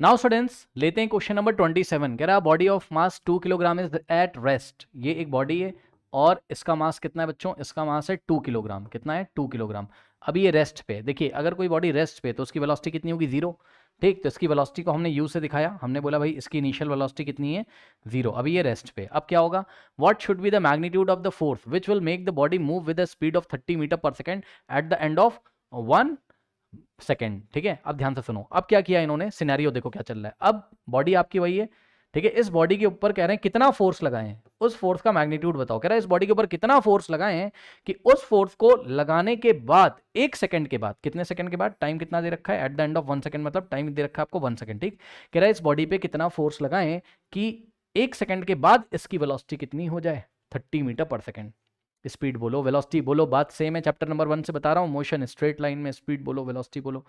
Now students लेते हैं question number 27। कह रहा body of mass 2 kilogram is at rest. ये एक बॉडी है और इसका मास कितना है बच्चों? इसका मास है 2 किलोग्राम। कितना है? 2 किलोग्राम। अभी ये रेस्ट पे, देखिए अगर कोई बॉडी रेस्ट पे तो उसकी वेलोसिटी कितनी होगी? जीरो। ठीक, तो इसकी वेलोसिटी को हमने यू से दिखाया, हमने बोला भाई इसकी इनिशियल वेलोसिटी कितनी है? जीरो। अभी ये रेस्ट पे, अब क्या होगा? What should be the magnitude of the force which will make the body move with the speed of 30 metre per second at the end of 1 second. ठीक है, अब ध्यान से सुनो। अब क्या किया इन्होंने, सिनेरियो देखो क्या चल रहा है। अब बॉडी आपकी वही है, ठीक है। इस बॉडी के ऊपर कह रहे हैं कितना फोर्स लगाए हैं, उस फोर्स का मैग्नीट्यूड बताओ। कह रहा है इस बॉडी के ऊपर कितना फोर्स लगाए हैं कि उस फोर्स को लगाने के बाद 1 सेकंड के बाद, कितने सेकंड के बाद, टाइम कितना दे रखा है? Eight the end of 1 second, मतलब टाइम दे रखा है आपको 1 सेकंड। ठीक, कह रहा है इस बॉडी पे कितना फोर्स लगाए कि 1 सेकंड के बाद इसकी वेलोसिटी कितनी हो जाए? 30 मीटर पर सेकंड। स्पीड बोलो, वेलोसिटी बोलो, बात सेम है। चैप्टर नंबर 1 से बता रहा हूँ, मोशन स्ट्रेट लाइन में, स्पीड बोलो, वेलोसिटी बोलो,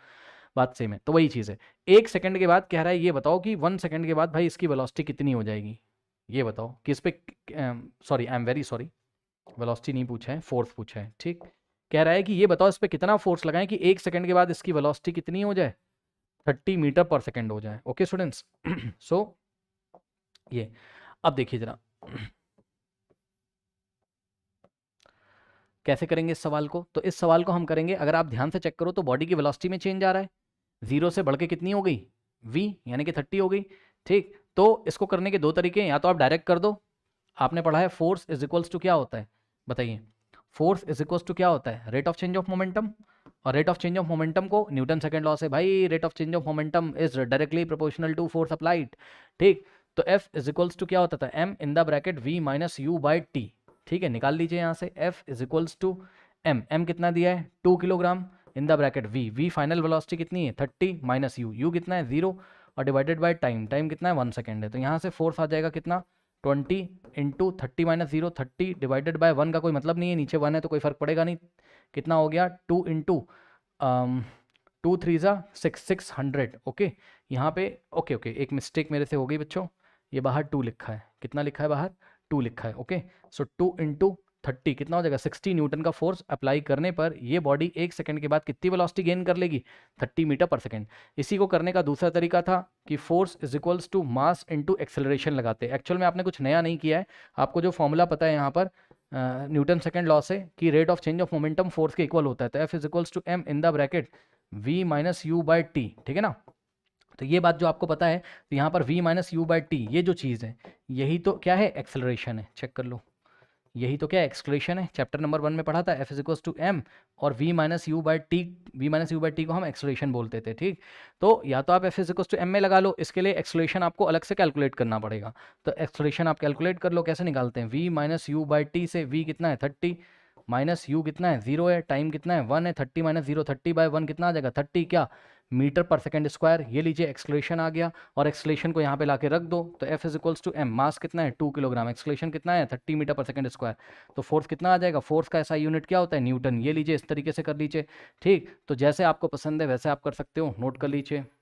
बात सेम है। तो वही चीज़ है। 1 सेकंड के बाद कह रहा है ये बताओ कि 1 सेकंड के बाद भाई इसकी वेलोसिटी कितनी हो जाएगी? ये बताओ कि इस पे, sorry I am very sorry, velocity नहीं पूछा है, फोर्स पूछा है। ठीक, कह रहा है कि ये बताओ इस पे कितना फोर्स लगाएं कि 1 सेकंड के बाद इसकी वेलोसिटी कितनी हो जाए? 30 मीटर पर सेकंड हो जाए। ओके स्टूडेंट्स, सो ये अब देखिए जरा कैसे करेंगे इस सवाल को। तो इस सवाल को हम करेंगे, अगर आप ध्यान से चेक करो तो बॉडी की वेलोसिटी में चेंज आ रहा है, 0 से बढ़ के कितनी हो गई? v, यानी कि 30 हो गई। ठीक, तो इसको करने के दो तरीके हैं, या तो आप डायरेक्ट कर दो। आपने पढ़ा है फोर्स इज इक्वल्स टू क्या होता है, बताइए। फोर्स इज इक्वल्स टू क्या होता है? Rate of change of momentum. और rate of change of momentum को न्यूटन सेकंड लॉ से, भाई rate of change of momentum is directly proportional to force applied. ठीक, तो एफ इज इक्वल्स टू क्या होता था? M in the bracket V minus U by T. ठीक है, निकाल लीजिए यहाँ से F is equals to M, M कितना दिया है? 2 kilogram, in the bracket we, we final velocity कितनी है? 30, माइनस यू, यू कितना है? 0, और डिवाइडेड बाय टाइम, टाइम कितना है? 1 सेकेंड है। तो यहाँ से फोर्स आ जाएगा कितना? 20 इंटू 30 माइनस 0, 30 डिवाइडेड बाय 1 का कोई मतलब नहीं है, नीचे 1 है तो कोई फर्क पड़ेगा नहीं। कितना हो गया? 2 इंटू 2 3 ज़ा 6, 600। ओके, यहाँ पे ओके ओके एक मिस्टेक मेरे से हो गई बच्चों, ये बाहर 2 लिखा है। कितना लिखा है बाहर? 2 लिखा है। ओके, सो 2 इंटू 30 कितना हो जाएगा? 60 न्यूटन का फोर्स अप्लाई करने पर ये बॉडी 1 सेकंड के बाद कितनी वेलोसिटी गेन कर लेगी? 30 मीटर पर सेकंड। इसी को करने का दूसरा तरीका था कि force is equals to mass into acceleration लगाते। एक्चुअल में आपने कुछ नया नहीं किया है, आपको जो फॉर्मूला पता है यहाँ पर न्यूटन सेकंड लॉ से कि rate of change of momentum force के इक्वल होता है। तो F is equals to M in the bracket V minus U by T. ठीक है ना, तो ये बात जो आपको पता है, तो यहाँ पर v minus U by T, ये जो चीज़ है यही तो क्या है? एक्सेलरेशन है। चेक कर लो, यही तो क्या है? एक्सेलरेशन है। चैप्टर नंबर 1 में पढ़ा था F is equals to M, और v minus U by T, V minus U by T को हम एक्सेलरेशन बोलते थे। ठीक, तो या तो आप F is equals to M में लगा लो, इसके लिए एक्सेलरेशन आपको अलग से कैलकुलेट करना पड़ेगा। तो एक्सेलरेशन आप कैलकुलेट कर लो, कैसे निकालते हैं? v minus U by T से v कितना है? 30, माइनस यू कितना है? 0 है, टाइम कितना है? 1 है, 30 माइनस 0, 30 बाय 1 कितना आ जाएगा? 30 क्या? मीटर पर सेकंड स्क्वायर। ये लीजिए एक्सलेशन आ गया, और एक्सलेशन को यहाँ पे लाके रख दो। तो F is equals to M, mass कितना है? 2 किलोग्राम, एक्सलेशन कितना है? 30 मीटर पर सेकंड स्क्वायर। तो फोर्स कितना आ जाएगा? फोर्स का ऐसा यूनिट क्या होता है? न्यूटन। ये लीजिए, इस तरीके से कर लीजिए। ठीक, तो जैसे आपको पसंद है वैसे आप कर सकते हो, नोट कर लीजिए।